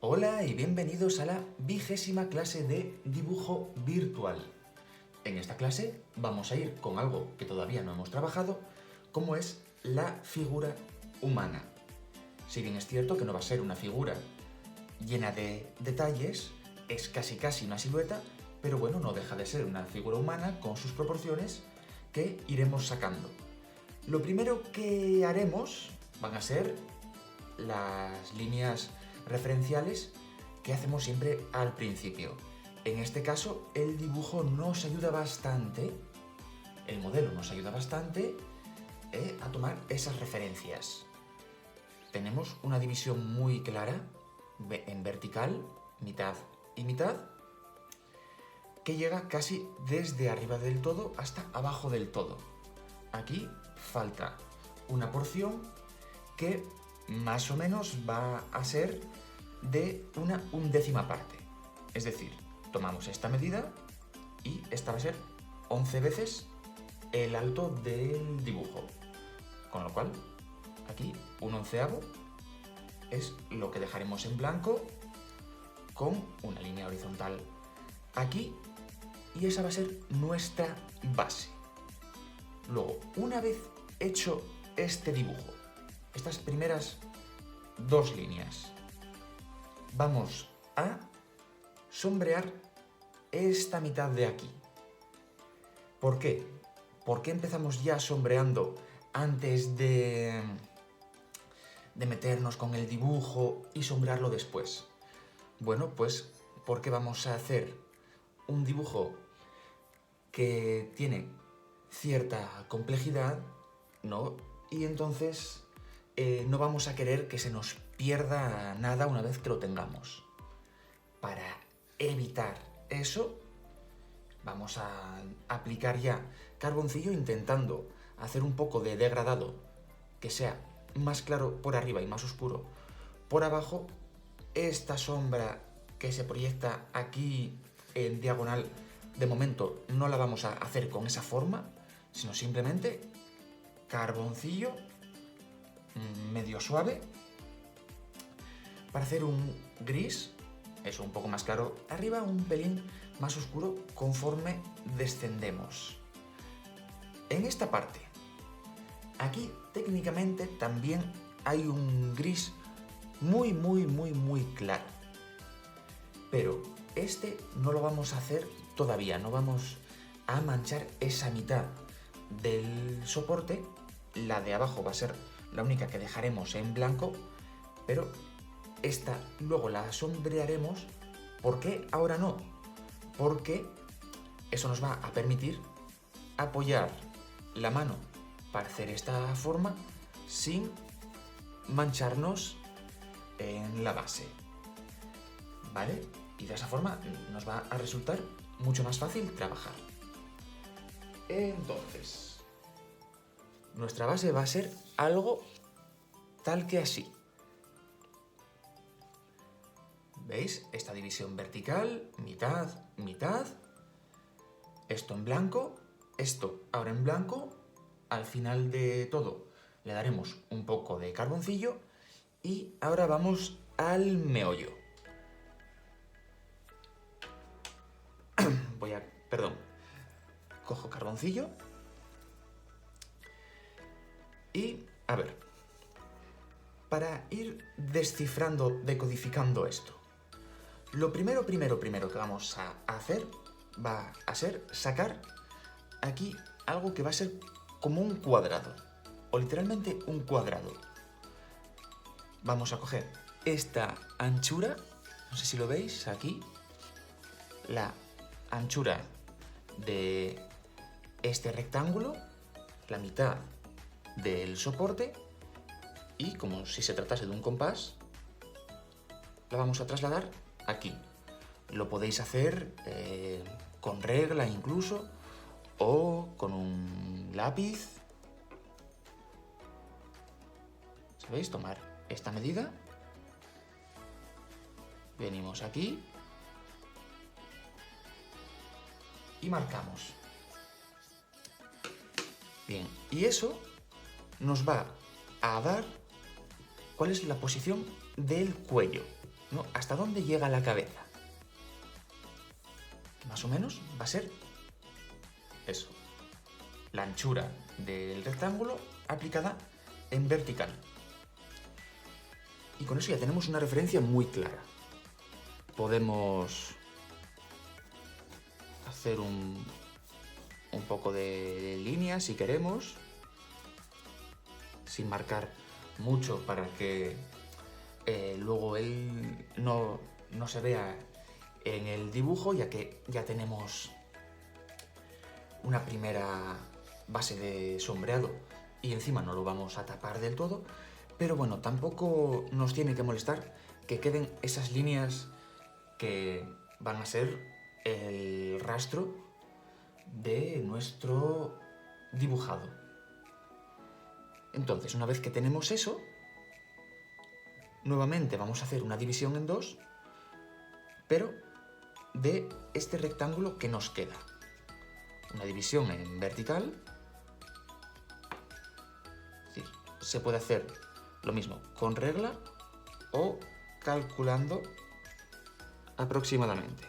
Hola y bienvenidos a la 20ª clase de dibujo virtual. En esta clase vamos a ir con algo que todavía no hemos trabajado, como es la figura humana. Si bien es cierto que no va a ser una figura llena de detalles, es casi una silueta, pero bueno, no deja de ser una figura humana con sus proporciones que iremos sacando. Lo primero que haremos van a ser las líneas referenciales que hacemos siempre al principio. En este caso, el dibujo nos ayuda bastante, el modelo nos ayuda bastante a tomar esas referencias. Tenemos una división muy clara en vertical, mitad y mitad, que llega casi desde arriba del todo hasta abajo del todo. Aquí falta una porción que más o menos va a ser de una undécima parte. Es decir, tomamos esta medida y esta va a ser 11 veces el alto del dibujo. Con lo cual, aquí un onceavo es lo que dejaremos en blanco con una línea horizontal aquí y esa va a ser nuestra base. Luego, una vez hecho este dibujo, estas primeras dos líneas, vamos a sombrear esta mitad de aquí. ¿Por qué? ¿Por qué empezamos ya sombreando antes de meternos con el dibujo y sombrearlo después? Bueno, pues porque vamos a hacer un dibujo que tiene cierta complejidad, ¿no? Y entonces no vamos a querer que se nos pierda nada una vez que lo tengamos. Para evitar eso, vamos a aplicar ya carboncillo intentando hacer un poco de degradado que sea más claro por arriba y más oscuro por abajo. Esta sombra que se proyecta aquí en diagonal, de momento no la vamos a hacer con esa forma, sino simplemente carboncillo medio suave para hacer un gris, eso un poco más claro arriba, un pelín más oscuro conforme descendemos. En esta parte, aquí técnicamente también hay un gris muy claro, pero este no lo vamos a hacer todavía, no vamos a manchar esa mitad del soporte. La de abajo va a ser la única que dejaremos en blanco, pero esta luego la sombrearemos. ¿Por qué ahora no? Porque eso nos va a permitir apoyar la mano para hacer esta forma sin mancharnos en la base, ¿vale? Y de esa forma nos va a resultar mucho más fácil trabajar. Entonces, nuestra base va a ser algo tal que así. ¿Veis? Esta división vertical, mitad, mitad. Esto en blanco, esto ahora en blanco. Al final de todo le daremos un poco de carboncillo y ahora vamos al meollo. Cojo carboncillo y, a ver, para ir descifrando, decodificando esto, lo primero que vamos a hacer va a ser sacar aquí algo que va a ser como un cuadrado, o literalmente un cuadrado. Vamos a coger esta anchura, no sé si lo veis aquí, la anchura de este rectángulo, la mitad del soporte, y como si se tratase de un compás, la vamos a trasladar aquí. Lo podéis hacer con regla incluso, o con un lápiz. ¿Sabéis? Tomar esta medida, venimos aquí y marcamos. Bien, y eso nos va a dar cuál es la posición del cuello. ¿no? ¿Hasta dónde llega la cabeza? Que más o menos va a ser eso, la anchura del rectángulo aplicada en vertical. Y con eso ya tenemos una referencia muy clara. Podemos hacer un poco de línea si queremos, sin marcar mucho para que luego él no se vea en el dibujo, ya que ya tenemos una primera base de sombreado y encima no lo vamos a tapar del todo, pero bueno, tampoco nos tiene que molestar que queden esas líneas que van a ser el rastro de nuestro dibujado. Entonces, una vez que tenemos eso, nuevamente vamos a hacer una división en dos, pero de este rectángulo que nos queda. Una división en vertical. Es decir, se puede hacer lo mismo con regla o calculando aproximadamente.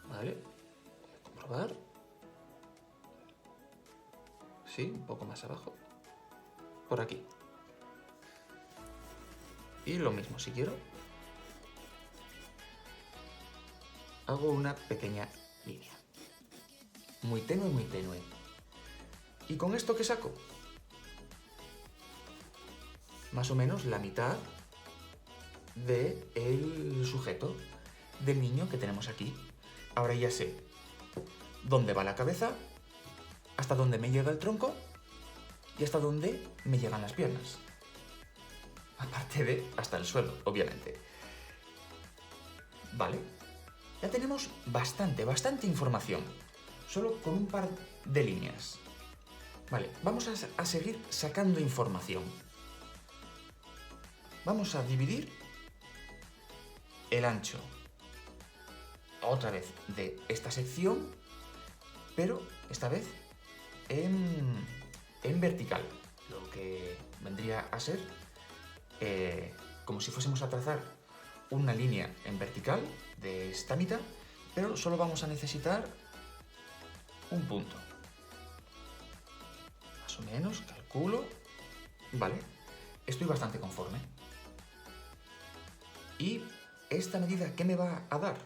¿Vale? Voy a comprobar. Sí, un poco más abajo. Por aquí. Y lo mismo, si quiero, hago una pequeña línea. Muy tenue, muy tenue. ¿Y con esto qué saco? Más o menos la mitad del sujeto, del niño que tenemos aquí. Ahora ya sé dónde va la cabeza, hasta dónde me llega el tronco y hasta dónde me llegan las piernas. Aparte de hasta el suelo, obviamente. Vale, ya tenemos bastante información, solo con un par de líneas. Vale, vamos a seguir sacando información. Vamos a dividir el ancho, otra vez, de esta sección, pero esta vez en vertical, lo que vendría a ser como si fuésemos a trazar una línea en vertical de esta mitad, pero solo vamos a necesitar un punto. Más o menos, calculo. Vale, estoy bastante conforme. ¿Y esta medida qué me va a dar?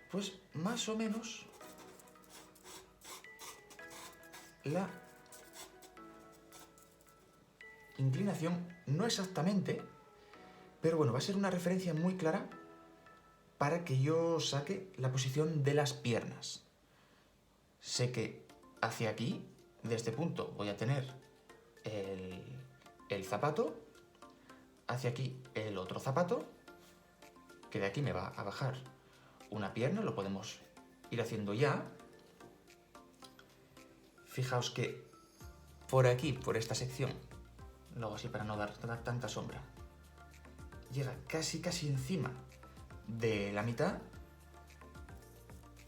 Pues más o menos la inclinación, no exactamente, pero bueno, va a ser una referencia muy clara para que yo saque la posición de las piernas. Sé que hacia aquí, de este punto, voy a tener el zapato, hacia aquí el otro zapato, que de aquí me va a bajar una pierna, lo podemos ir haciendo ya. Fijaos que por aquí, por esta sección, lo hago así para no dar tanta sombra, llega casi encima de la mitad,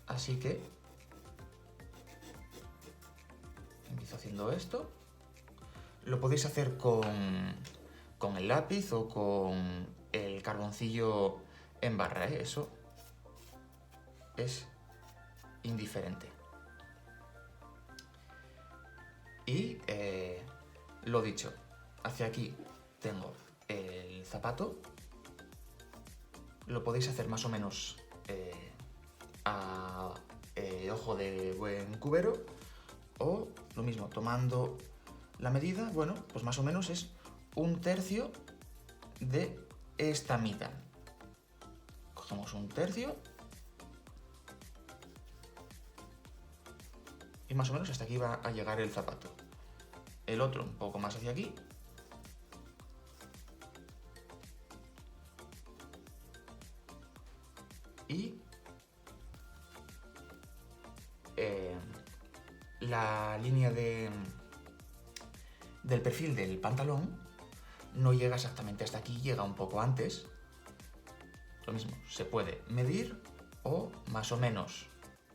así que empiezo haciendo esto. Lo podéis hacer con el lápiz o con el carboncillo en barra, ¿eh? Eso es indiferente. Y lo dicho, hacia aquí tengo el zapato. Lo podéis hacer más o menos a ojo de buen cubero, o lo mismo, tomando la medida, bueno, pues más o menos es 1/3 de esta mitad. Cogemos 1/3 y más o menos hasta aquí va a llegar el zapato. El otro un poco más hacia aquí. Y la línea del perfil del pantalón no llega exactamente hasta aquí, llega un poco antes. Lo mismo, se puede medir o más o menos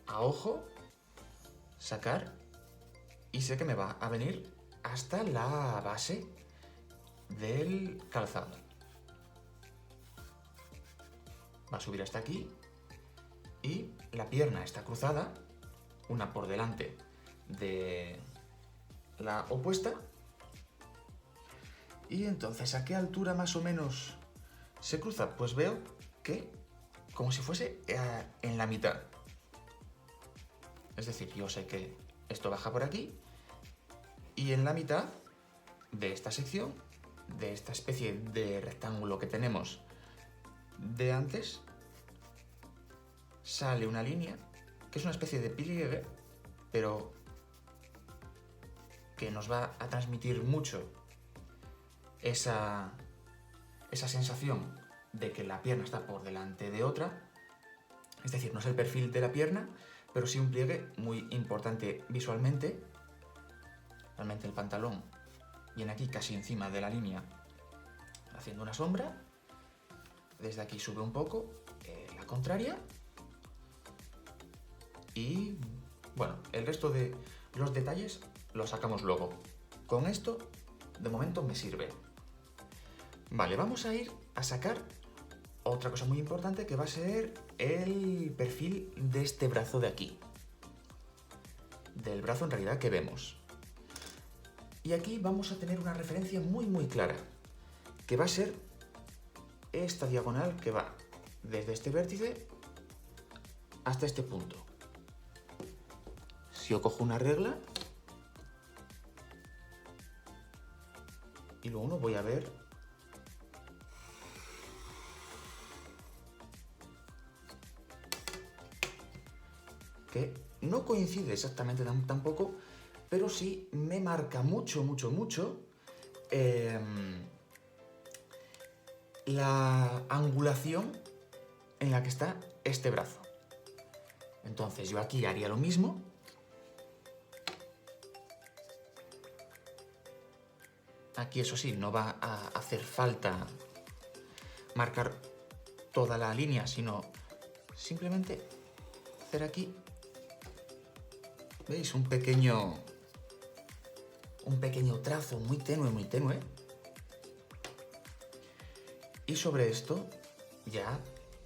a ojo sacar, y sé que me va a venir hasta la base del calzado. Va a subir hasta aquí y la pierna está cruzada, una por delante de la opuesta. Y entonces, ¿a qué altura más o menos se cruza? Pues veo que como si fuese en la mitad. Es decir, yo sé que esto baja por aquí y en la mitad de esta sección, de esta especie de rectángulo que tenemos de antes, sale una línea que es una especie de pliegue, pero que nos va a transmitir mucho esa sensación de que la pierna está por delante de otra. Es decir, no es el perfil de la pierna, pero sí un pliegue muy importante visualmente. Realmente el pantalón viene aquí casi encima de la línea, haciendo una sombra. Desde aquí sube un poco, la contraria. Y bueno, el resto de los detalles los sacamos luego. Con esto, de momento, me sirve. Vale, vamos a ir a sacar otra cosa muy importante, que va a ser el perfil de este brazo de aquí. Del brazo en realidad que vemos. Y aquí vamos a tener una referencia muy clara, que va a ser esta diagonal que va desde este vértice hasta este punto. Si yo cojo una regla y luego voy a ver que no coincide exactamente tampoco, pero sí me marca mucho la angulación en la que está este brazo. Entonces yo aquí haría lo mismo. Aquí, eso sí, no va a hacer falta marcar toda la línea, sino simplemente hacer aquí, ¿veis? Un pequeño trazo muy tenue. Y sobre esto ya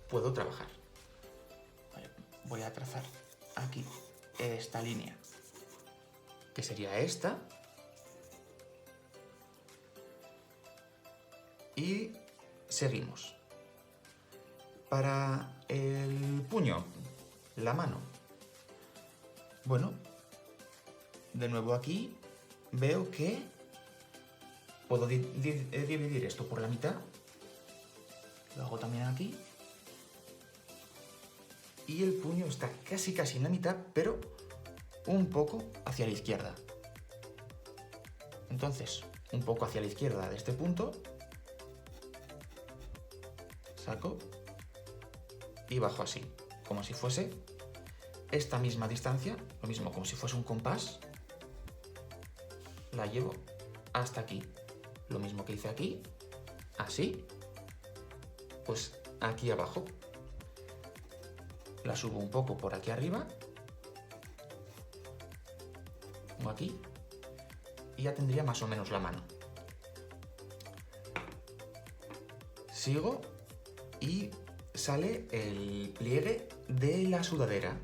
puedo trabajar. Voy a trazar aquí esta línea, que sería esta. Y seguimos. Para el puño, la mano. Bueno, de nuevo aquí veo que puedo dividir esto por la mitad. Lo hago también aquí. Y el puño está casi en la mitad, pero un poco hacia la izquierda. Entonces, un poco hacia la izquierda de este punto. Saco y bajo así, como si fuese esta misma distancia, lo mismo como si fuese un compás, la llevo hasta aquí. Lo mismo que hice aquí, así, pues aquí abajo. La subo un poco por aquí arriba, pongo aquí, y ya tendría más o menos la mano. Sigo y sale el pliegue de la sudadera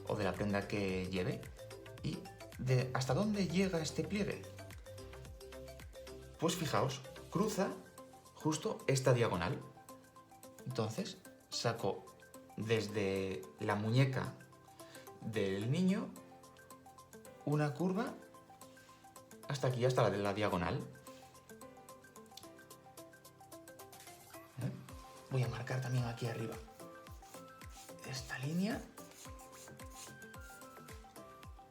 o de la prenda que lleve. ¿Y hasta dónde llega este pliegue? Pues fijaos, cruza justo esta diagonal. Entonces saco desde la muñeca del niño una curva hasta aquí, hasta la diagonal. Voy a marcar también aquí arriba esta línea,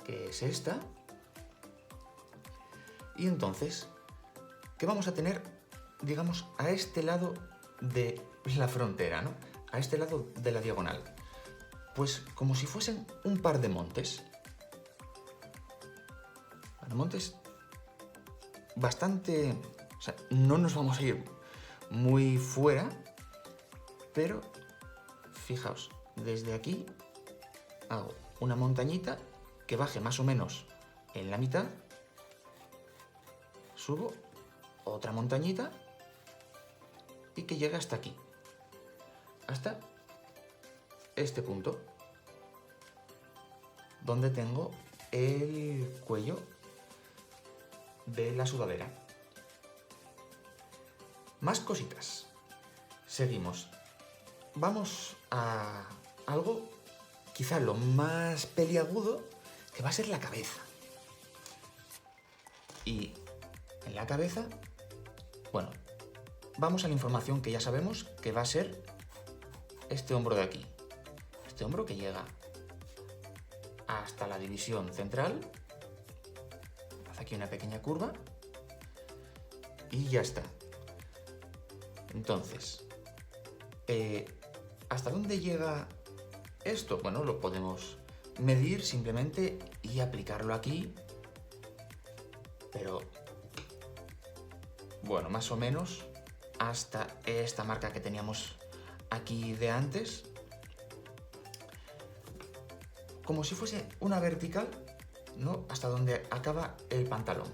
que es esta. Y entonces, ¿qué vamos a tener, digamos, a este lado de la frontera, ¿no? A este lado de la diagonal? Pues como si fuesen un par de montes. Montes bastante... O sea, no nos vamos a ir muy fuera, pero fijaos, desde aquí hago una montañita que baje más o menos en la mitad, subo otra montañita y que llegue hasta aquí, hasta este punto, donde tengo el cuello de la sudadera. Más cositas. Seguimos. Vamos a algo, quizá lo más peliagudo, que va a ser la cabeza. Y en la cabeza, bueno, vamos a la información que ya sabemos, que va a ser este hombro de aquí. Este hombro que llega hasta la división central. Hace aquí una pequeña curva. Y ya está. Entonces, ¿hasta dónde llega esto? Bueno, lo podemos medir simplemente y aplicarlo aquí. Pero, bueno, más o menos hasta esta marca que teníamos aquí de antes. Como si fuese una vertical, ¿no? Hasta donde acaba el pantalón.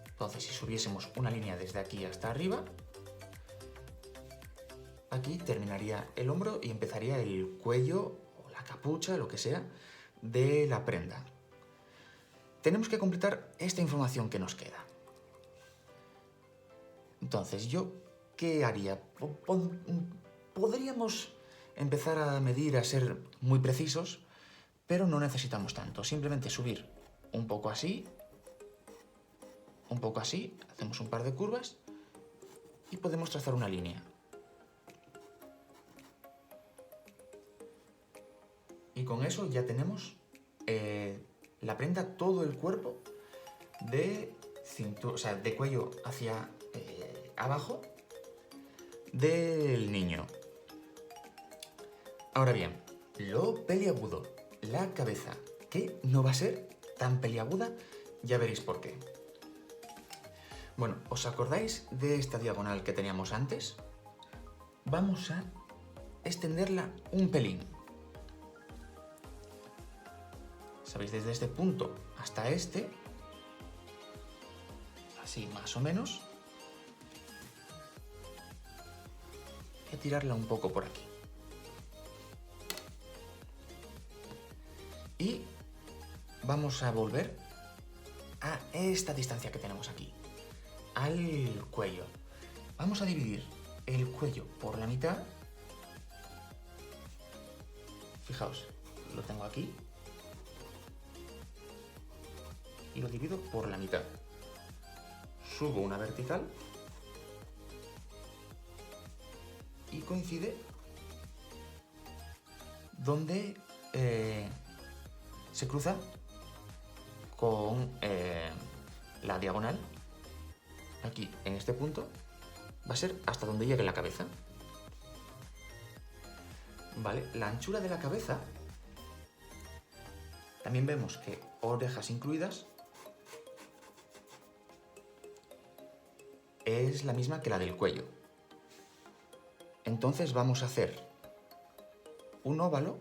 Entonces, si subiésemos una línea desde aquí hasta arriba, aquí terminaría el hombro y empezaría el cuello o la capucha, lo que sea, de la prenda. Tenemos que completar esta información que nos queda. Entonces, ¿yo qué haría? Podríamos empezar a medir, a ser muy precisos, pero no necesitamos tanto. Simplemente subir un poco así, hacemos un par de curvas y podemos trazar una línea. Y con eso ya tenemos la prenda, todo el cuerpo de cintura, o sea, de cuello hacia abajo del niño. Ahora bien, lo peliagudo, la cabeza, que no va a ser tan peliaguda, ya veréis por qué. Bueno, ¿os acordáis de esta diagonal que teníamos antes? Vamos a extenderla un pelín. ¿Sabéis? Desde este punto hasta este, así más o menos, voy a tirarla un poco por aquí. Y vamos a volver a esta distancia que tenemos aquí, al cuello. Vamos a dividir el cuello por la mitad. Fijaos, lo tengo aquí. Y lo divido por la mitad. Subo una vertical. Y coincide donde se cruza con la diagonal. Aquí, en este punto, va a ser hasta donde llegue la cabeza. Vale, la anchura de la cabeza, también vemos que orejas incluidas, es la misma que la del cuello. Entonces vamos a hacer un óvalo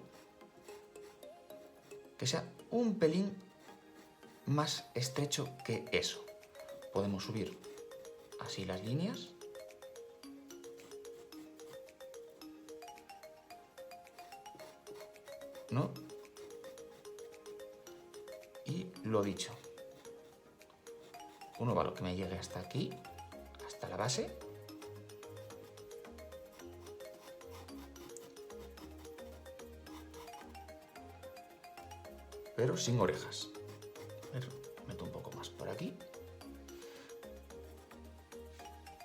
que sea un pelín más estrecho que eso. Podemos subir así las líneas. ¿No? Y lo dicho. Un óvalo que me llegue hasta aquí, hasta la base. Pero sin orejas. Meto un poco más por aquí.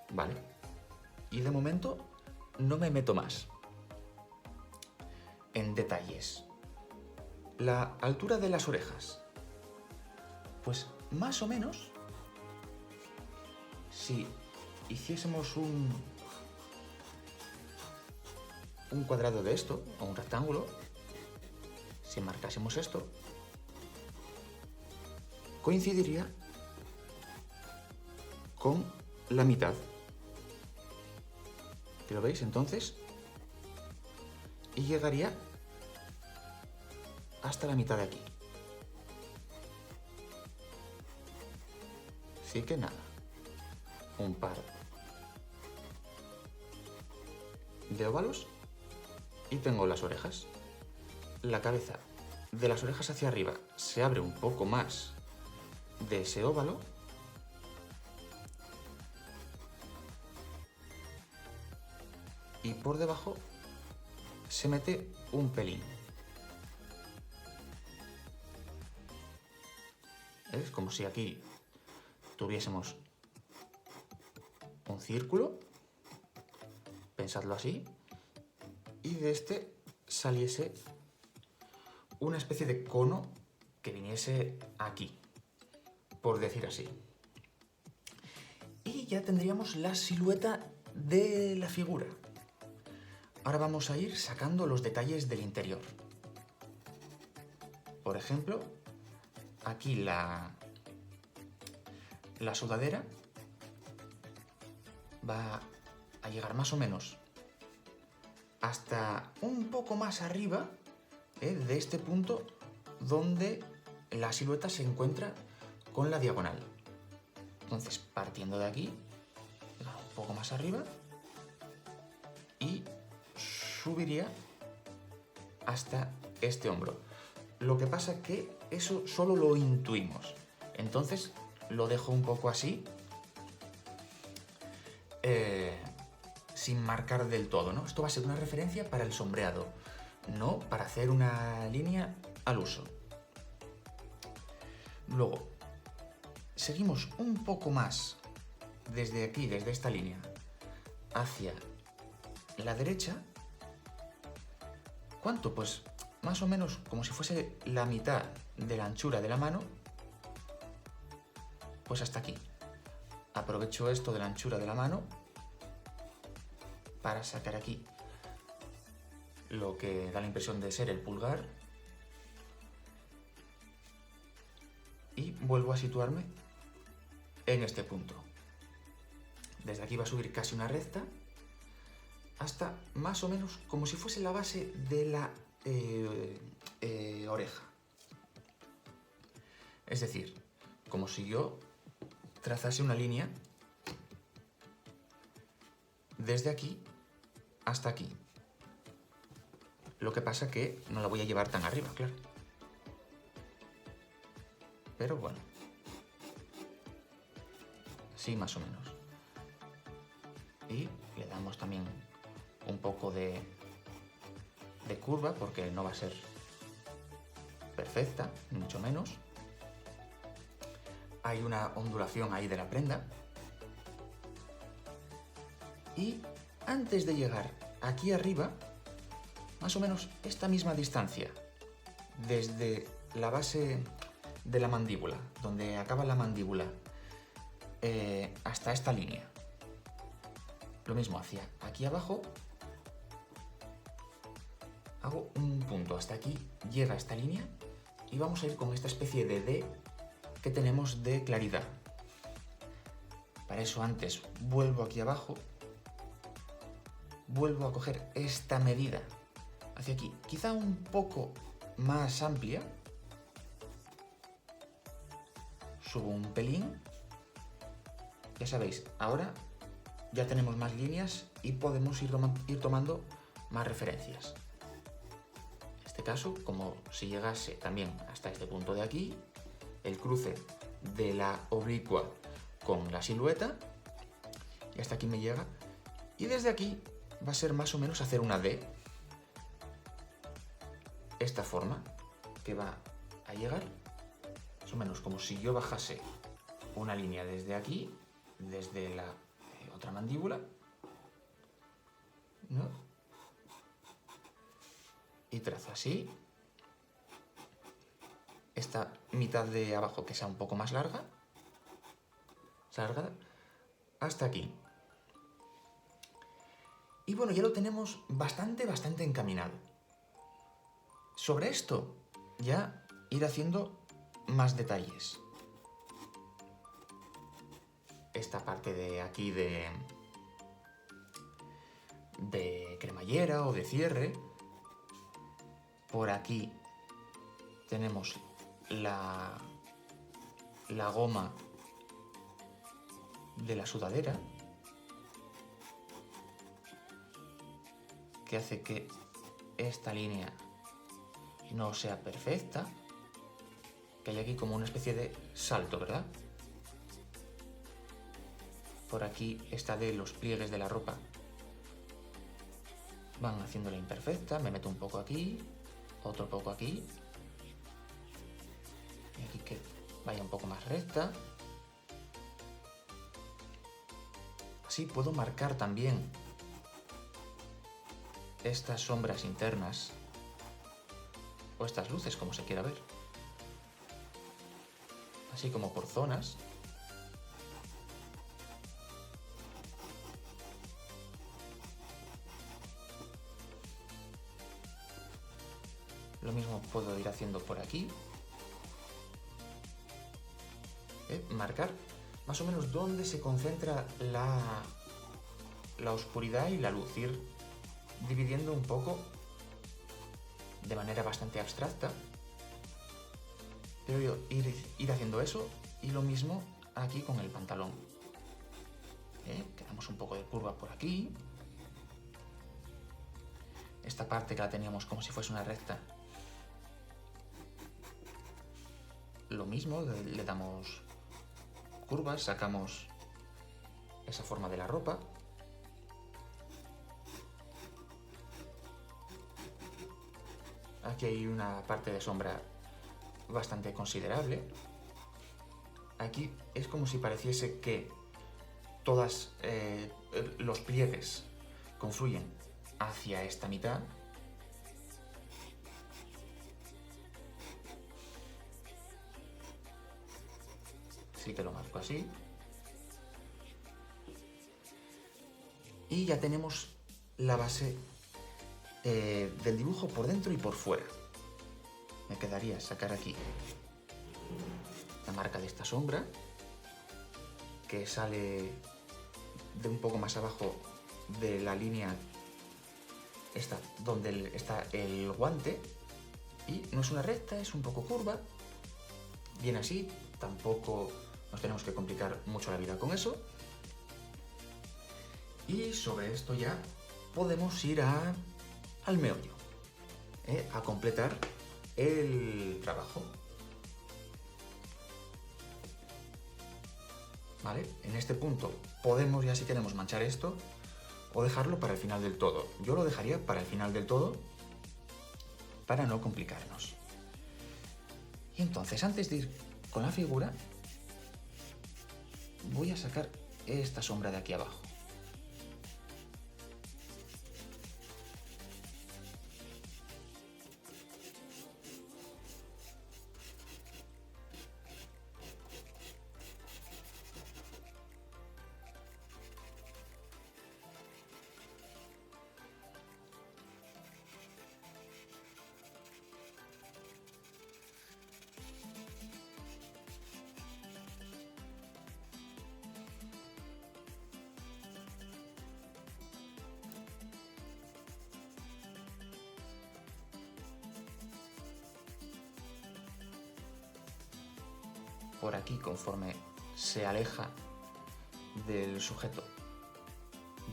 Vale. Y de momento no me meto más en detalles. La altura de las orejas. Pues más o menos, si hiciésemos un cuadrado de esto, o un rectángulo, si marcásemos esto, coincidiría con la mitad. ¿Lo veis? Entonces, y llegaría hasta la mitad de aquí. Así que nada, un par de óvalos y tengo las orejas. La cabeza de las orejas hacia arriba se abre un poco más de ese óvalo y por debajo se mete un pelín. Es como si aquí tuviésemos un círculo, pensadlo así, y de este saliese una especie de cono que viniese aquí, por decir así. Y ya tendríamos la silueta de la figura. Ahora vamos a ir sacando los detalles del interior. Por ejemplo, aquí la sudadera va a llegar más o menos hasta un poco más arriba de este punto donde la silueta se encuentra con la diagonal. Entonces, partiendo de aquí, un poco más arriba y subiría hasta este hombro. Lo que pasa es que eso solo lo intuimos. Entonces lo dejo un poco así, sin marcar del todo, ¿no? Esto va a ser una referencia para el sombreado, no para hacer una línea al uso. Luego, seguimos un poco más desde aquí, desde esta línea, hacia la derecha. ¿Cuánto? Pues más o menos como si fuese la mitad de la anchura de la mano, pues hasta aquí. Aprovecho esto de la anchura de la mano para sacar aquí lo que da la impresión de ser el pulgar y vuelvo a situarme en este punto. Desde aquí va a subir casi una recta hasta más o menos como si fuese la base de la oreja. Es decir, como si yo trazase una línea desde aquí hasta aquí. Lo que pasa que no la voy a llevar tan arriba, claro. Pero bueno, así más o menos. Y le damos también un poco de curva porque no va a ser perfecta, ni mucho menos. Hay una ondulación ahí de la prenda. Y antes de llegar aquí arriba, más o menos esta misma distancia, desde la base de la mandíbula, donde acaba la mandíbula, hasta esta línea. Lo mismo hacia aquí abajo, hago un punto hasta aquí, llega esta línea y vamos a ir con esta especie de D que tenemos de claridad. Para eso antes vuelvo aquí abajo, vuelvo a coger esta medida hacia aquí, quizá un poco más amplia, subo un pelín, ya sabéis, ahora ya tenemos más líneas y podemos ir tomando más referencias. En este caso, como si llegase también hasta este punto de aquí, el cruce de la oblicua con la silueta, y hasta aquí me llega, y desde aquí va a ser más o menos hacer una D, esta forma, que va a llegar más o menos como si yo bajase una línea desde aquí, desde la otra mandíbula, ¿no? Y trazo así esta mitad de abajo que sea un poco más larga, hasta aquí. Y bueno, ya lo tenemos bastante encaminado. Sobre esto ya ir haciendo más detalles. Esta parte de aquí de cremallera o de cierre. Por aquí tenemos la goma de la sudadera, que hace que esta línea no sea perfecta, que hay aquí como una especie de salto, ¿verdad? Por aquí está de los pliegues de la ropa, van haciéndola imperfecta. Me meto un poco aquí, otro poco aquí, y aquí que vaya un poco más recta. Así puedo marcar también estas sombras internas o estas luces, como se quiera ver, así como por zonas. Lo mismo puedo ir haciendo por aquí. Marcar más o menos dónde se concentra la oscuridad y la luz. Ir dividiendo un poco de manera bastante abstracta. Pero ir haciendo eso, y lo mismo aquí con el pantalón. Quedamos un poco de curva por aquí. Esta parte que la teníamos como si fuese una recta, lo mismo, le damos curvas, sacamos esa forma de la ropa. Aquí hay una parte de sombra bastante considerable. Aquí es como si pareciese que todos los pliegues confluyen hacia esta mitad. Sí que lo marco así. Y ya tenemos la base del dibujo por dentro y por fuera. Me quedaría sacar aquí la marca de esta sombra, que sale de un poco más abajo de la línea esta, donde está el guante, y no es una recta, es un poco curva. Bien así, tampoco nos tenemos que complicar mucho la vida con eso. Y sobre esto ya podemos ir al meollo, a completar el trabajo. ¿Vale? En este punto podemos, ya si queremos, manchar esto o dejarlo para el final del todo. Yo lo dejaría para el final del todo para no complicarnos. Y entonces, antes de ir con la figura, voy a sacar esta sombra de aquí abajo. Por aquí, conforme se aleja del sujeto,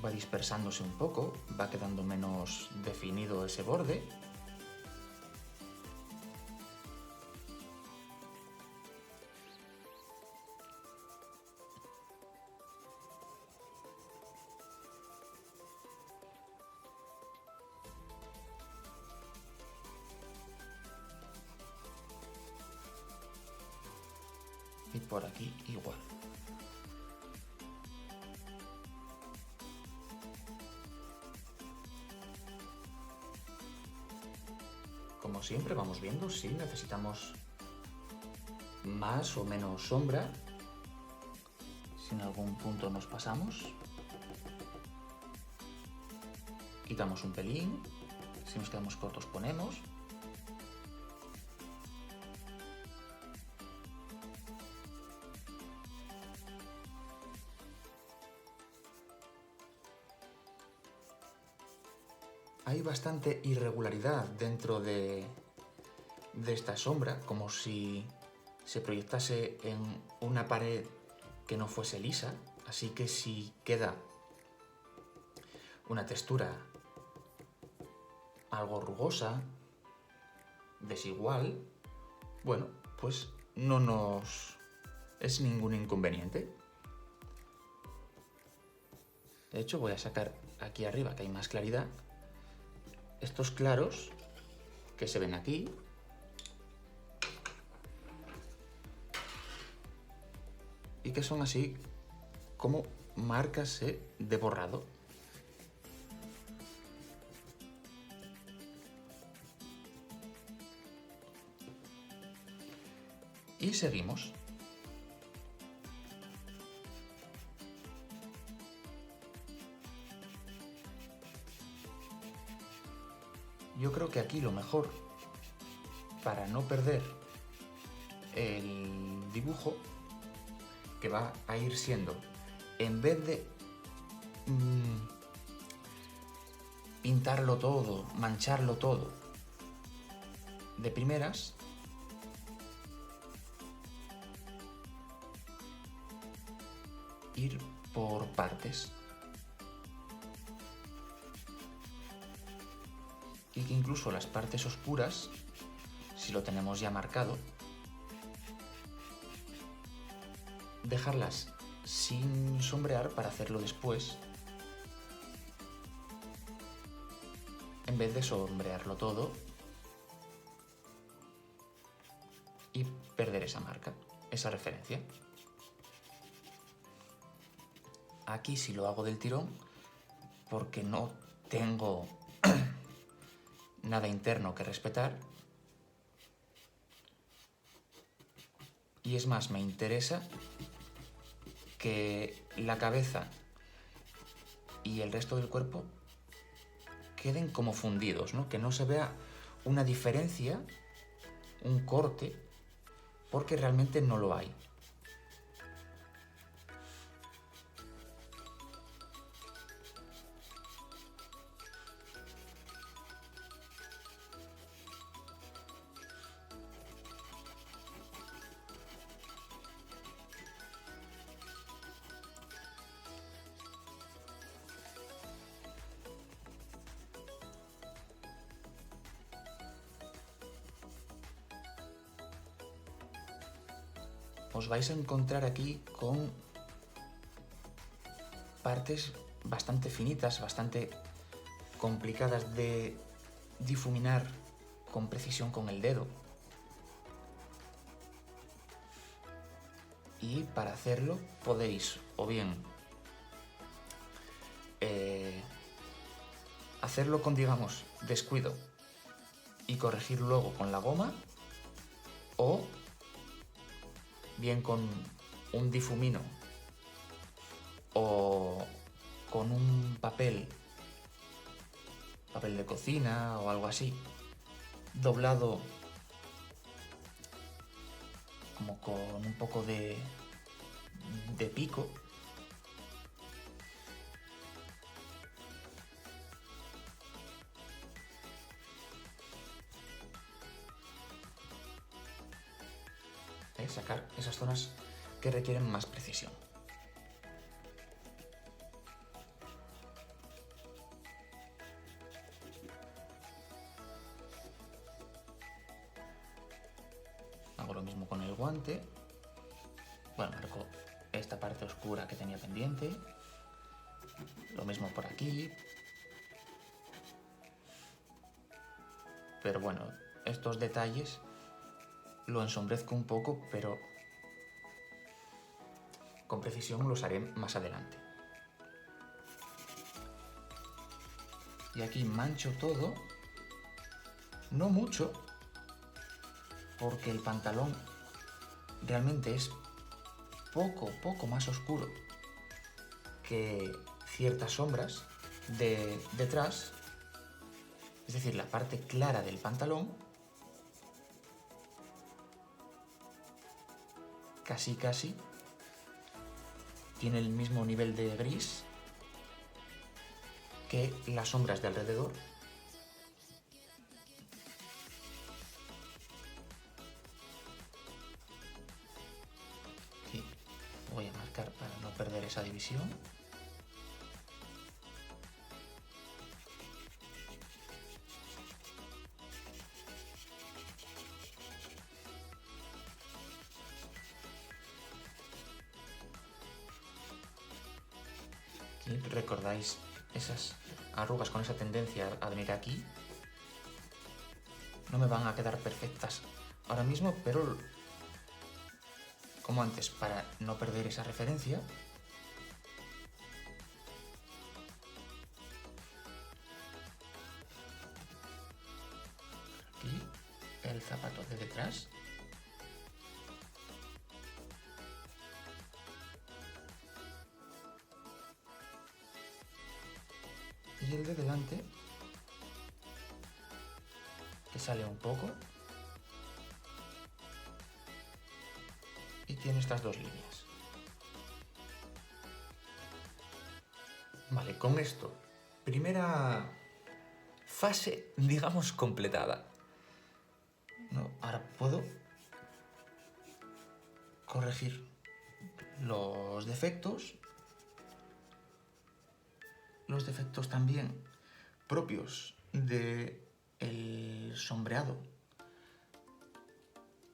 va dispersándose un poco, va quedando menos definido ese borde. Y por aquí igual. Como siempre vamos viendo si necesitamos más o menos sombra, si en algún punto nos pasamos. Quitamos un pelín, si nos quedamos cortos ponemos. Hay bastante irregularidad dentro de esta sombra, como si se proyectase en una pared que no fuese lisa, Así que si queda una textura algo rugosa, desigual, bueno, pues no nos es ningún inconveniente. De hecho, voy a sacar aquí arriba, que hay más claridad, estos claros que se ven aquí. Y que son así como marcas de borrado. Y seguimos. Yo creo que aquí lo mejor, para no perder el dibujo, que va a ir siendo, en vez de pintarlo todo, mancharlo todo de primeras, ir por partes. Y que incluso las partes oscuras, si lo tenemos ya marcado, dejarlas sin sombrear para hacerlo después, en vez de sombrearlo todo y perder esa marca, esa referencia. Aquí sí lo hago del tirón porque no tengo nada interno que respetar. Y es más, me interesa que la cabeza y el resto del cuerpo queden como fundidos, ¿no? Que no se vea una diferencia, un corte, porque realmente no lo hay. Os vais a encontrar aquí con partes bastante finitas, bastante complicadas de difuminar con precisión con el dedo. Y para hacerlo podéis o bien hacerlo con, digamos, descuido y corregir luego con la goma, o bien con un difumino o con un papel de cocina o algo así, doblado como con un poco de pico. Sacar esas zonas que requieren más precisión. Hago lo mismo con el guante. Bueno, marco esta parte oscura que tenía pendiente. Lo mismo por aquí. Pero bueno, estos detalles lo ensombrezco un poco, pero con precisión los haré más adelante. Y aquí mancho todo, no mucho, porque el pantalón realmente es poco más oscuro que ciertas sombras de detrás, es decir, la parte clara del pantalón casi tiene el mismo nivel de gris que las sombras de alrededor. Aquí Voy a marcar para no perder esa división. Aquí recordáis esas arrugas con esa tendencia a venir aquí. No me van a quedar perfectas ahora mismo, pero como antes, para no perder esa referencia, aquí el zapato de detrás. Y el de delante, que sale un poco y tiene estas dos líneas. Vale, con esto, primera fase, digamos, completada. ¿No? Ahora puedo corregir los defectos también propios del sombreado,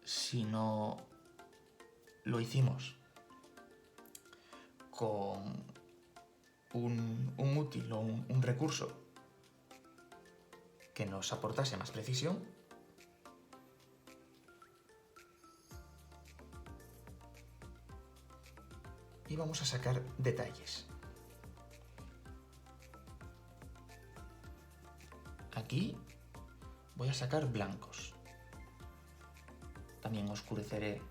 si no lo hicimos con un útil o un recurso que nos aportase más precisión. Y vamos a sacar detalles. Aquí voy a sacar blancos. También oscureceré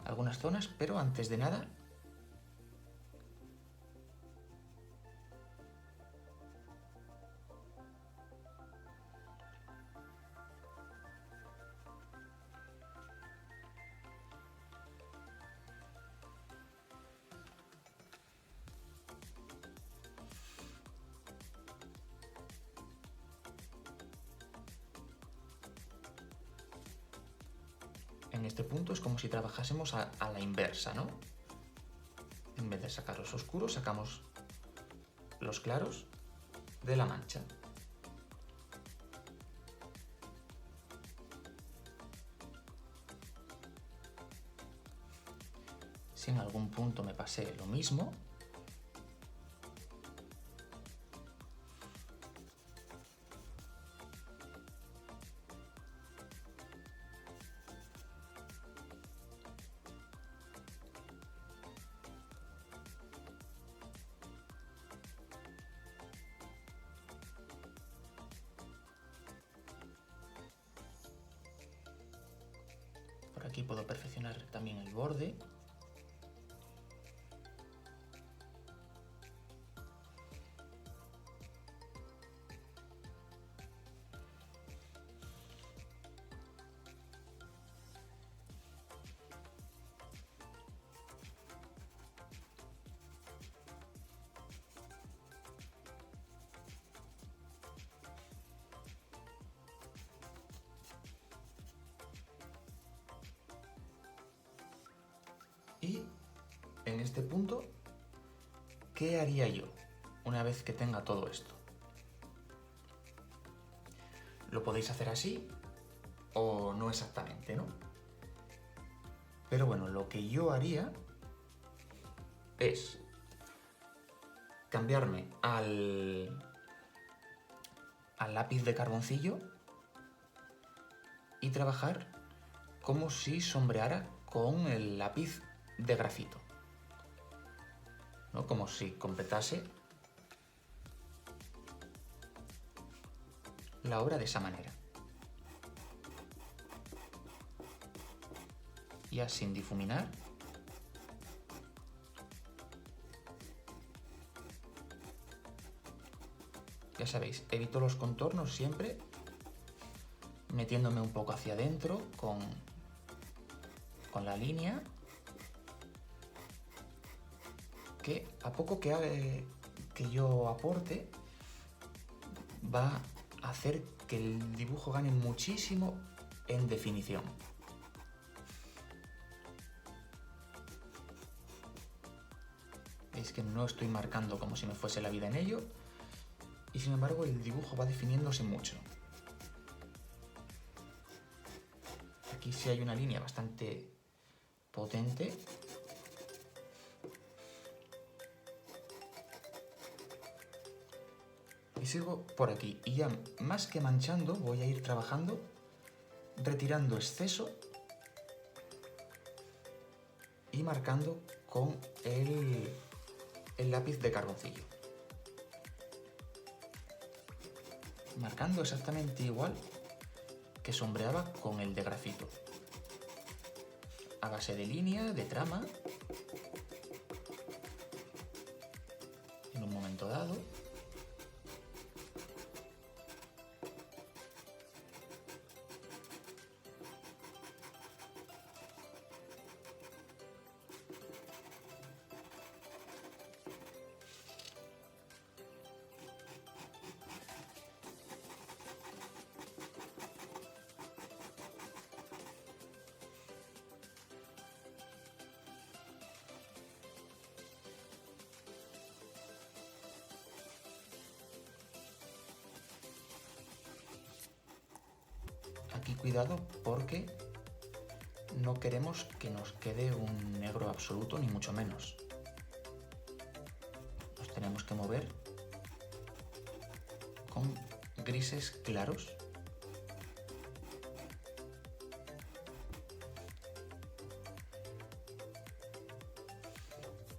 algunas zonas, pero antes de nada en este punto es como si trabajásemos a la inversa, ¿no? En vez de sacar los oscuros, sacamos los claros de la mancha. Si en algún punto me pasé lo mismo, por aquí puedo perfeccionar también el borde. Y en este punto, ¿qué haría yo una vez que tenga todo esto? Lo podéis hacer así o no exactamente, ¿no? Pero bueno, lo que yo haría es cambiarme al lápiz de carboncillo y trabajar como si sombreara con el lápiz de grafito, ¿no? Como si completase la obra de esa manera. Ya sin difuminar. Ya sabéis, evito los contornos siempre metiéndome un poco hacia adentro con la línea, que a poco que yo aporte va a hacer que el dibujo gane muchísimo en definición. Veis que no estoy marcando como si me fuese la vida en ello, y sin embargo el dibujo va definiéndose mucho. Aquí sí hay una línea bastante potente. Y sigo por aquí, y ya más que manchando voy a ir trabajando, retirando exceso y marcando con el lápiz de carboncillo. Marcando exactamente igual que sombreaba con el de grafito. A base de línea, de trama. En un momento dado. Aquí cuidado porque no queremos que nos quede un negro absoluto ni mucho menos. Nos tenemos que mover con grises claros.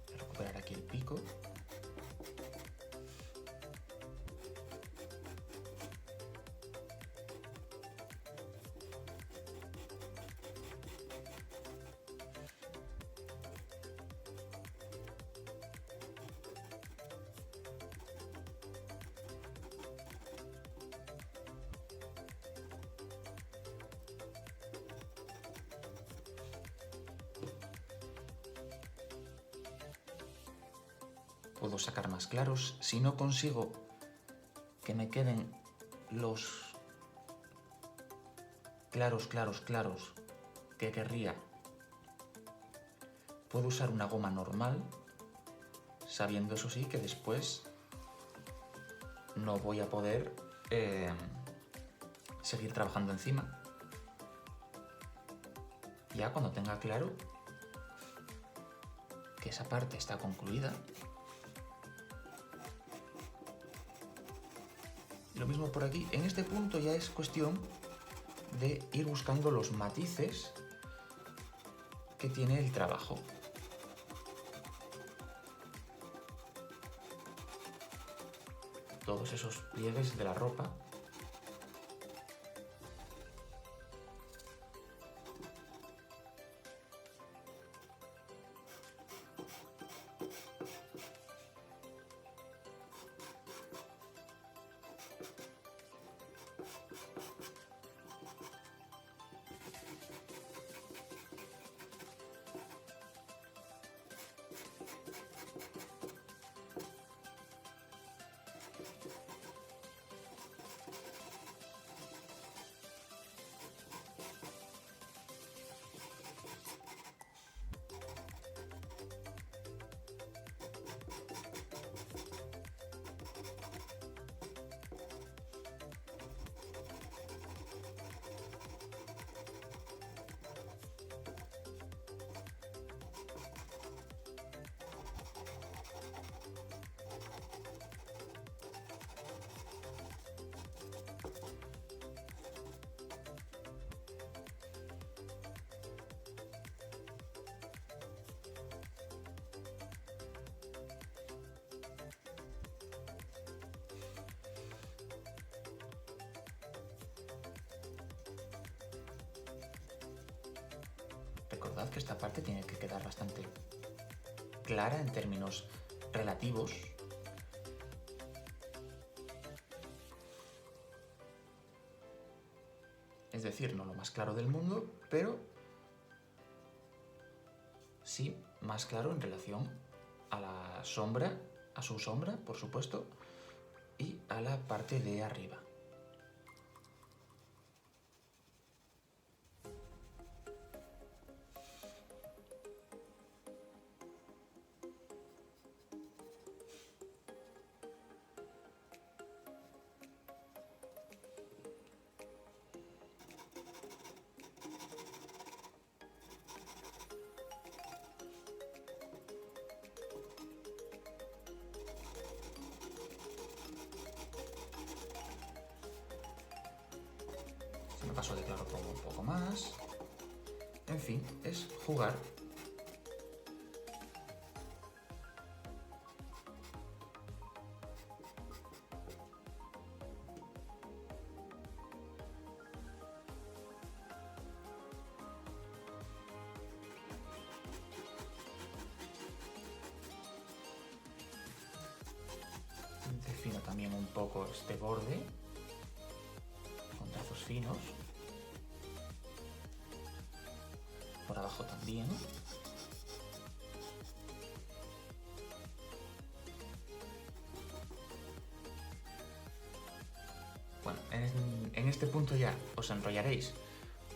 Voy a recuperar aquí el pico. Puedo sacar más claros. Si no consigo que me queden los claros que querría, puedo usar una goma normal, sabiendo eso sí que después no voy a poder seguir trabajando encima. Ya cuando tenga claro que esa parte está concluida. Lo mismo por aquí. En este punto ya es cuestión de ir buscando los matices que tiene el trabajo. Todos esos pliegues de la ropa. Recordad que esta parte tiene que quedar bastante clara en términos relativos. Es decir, no lo más claro del mundo, pero sí más claro en relación a la sombra, a su sombra, por supuesto, y a la parte de arriba. paso de claro pongo un poco más. En fin, es jugar. Defino también un poco este borde con trazos finos. Por abajo también. Bueno, en este punto ya os enrollaréis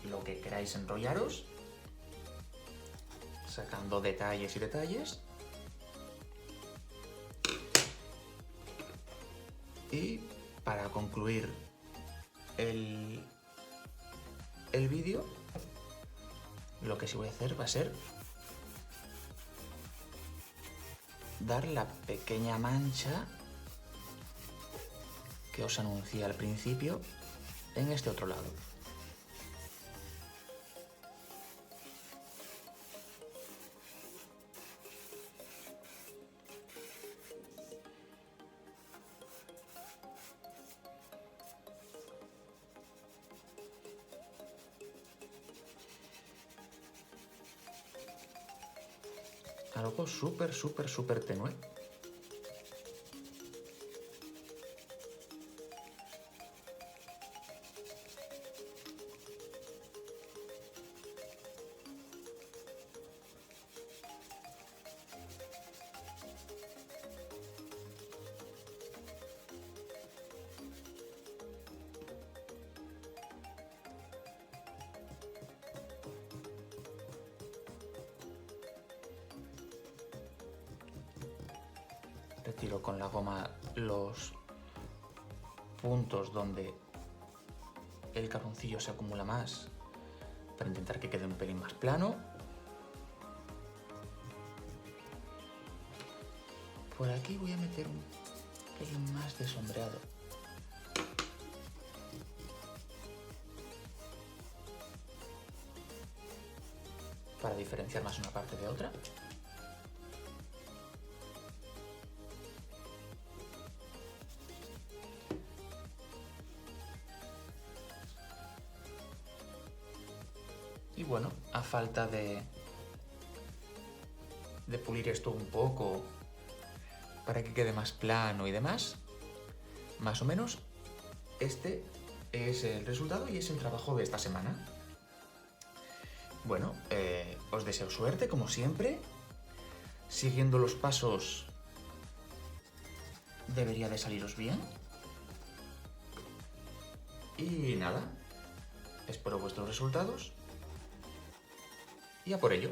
lo que queráis enrollaros, sacando detalles y detalles. Y para concluir el vídeo, lo que sí voy a hacer va a ser dar la pequeña mancha que os anuncié al principio en este otro lado. Algo súper tenue. Retiro con la goma los puntos donde el carboncillo se acumula más para intentar que quede un pelín más plano. Por aquí voy a meter un pelín más de sombreado. Para diferenciar más una parte de otra. Y bueno, a falta de pulir esto un poco para que quede más plano y demás, más o menos este es el resultado y es el trabajo de esta semana. Bueno, os deseo suerte como siempre. Siguiendo los pasos debería de saliros bien. Y nada, espero vuestros resultados y a por ello.